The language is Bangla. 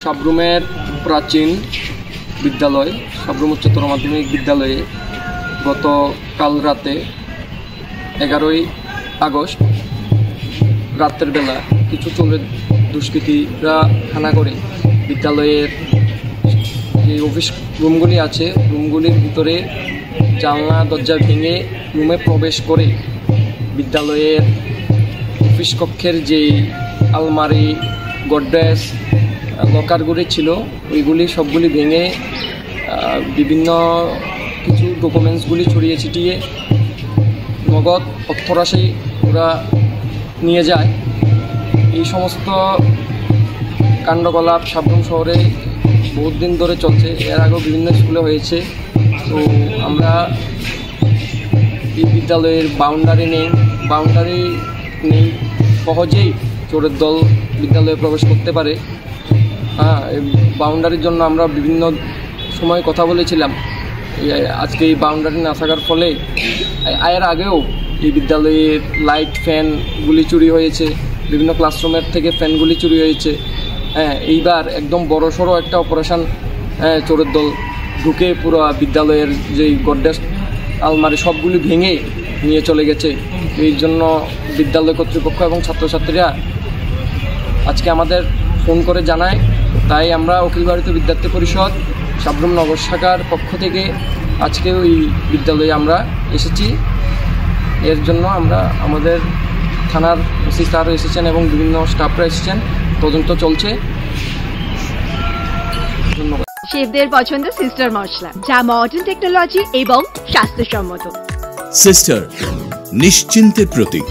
সাবরুমের প্রাচীন বিদ্যালয় সাবরুম উচ্চতর মাধ্যমিক বিদ্যালয়ে গতকাল রাতে 11ই আগস্ট রাতের বেলা কিছু চোরের দুষ্কৃতীরা হানা করে বিদ্যালয়ের যে অফিস রুমগুলি আছে রুমগুলির ভিতরে জানলা দরজা ভেঙে রুমে প্রবেশ করে বিদ্যালয়ের অফিস কক্ষের যে আলমারি গডরেজ লকারগুলি ছিল ওইগুলি সবগুলি ভেঙে বিভিন্ন কিছু ডকুমেন্টসগুলি ছড়িয়ে ছিটিয়ে নগদ অর্থরাশি ওরা নিয়ে যায়। এই সমস্ত কাণ্ডকলাপ সাবরুম শহরে বহুত দিন ধরে চলছে, এর আগেও বিভিন্ন স্কুলে হয়েছে। তো আমরা এই বিদ্যালয়ের বাউন্ডারি নেই সহজেই চোরের দল বিদ্যালয়ে প্রবেশ করতে পারে। এই বাউন্ডারির জন্য আমরা বিভিন্ন সময় কথা বলেছিলাম। আজকে এই বাউন্ডারি না থাকার ফলে এর আগেও এই বিদ্যালয়ের লাইট ফ্যানগুলি চুরি হয়েছে, বিভিন্ন ক্লাসরুমের থেকে ফ্যানগুলি চুরি হয়েছে। এইবার একদম বড়সড় একটা অপারেশন চোরের দল ঢুকে পুরো বিদ্যালয়ের যেই গডরেজ আলমারি সবগুলি ভেঙে নিয়ে চলে গেছে। এই জন্য বিদ্যালয় কর্তৃপক্ষ এবং ছাত্রছাত্রীরা আজকে আমাদের ফোন করে জানায়। তাই আমরা অখিল ভারতীয় বিদ্যার্থী পরিষদ সাবরুম নগর শাখার পক্ষ থেকে আজকে ওই বিদ্যালয়ে আমরা এসেছি। এর জন্য আমরা আমাদের থানার ওসি স্যারও এসেছেন এবং বিভিন্ন স্টাফরা এসেছেন, তদন্ত চলছে। ধন্যবাদ। শেফদের পছন্দ সিস্টার মশলা, যা মডার্ন টেকনোলজি এবং স্বাস্থ্যসম্মত। সিস্টার নিশ্চিন্তের প্রতীক।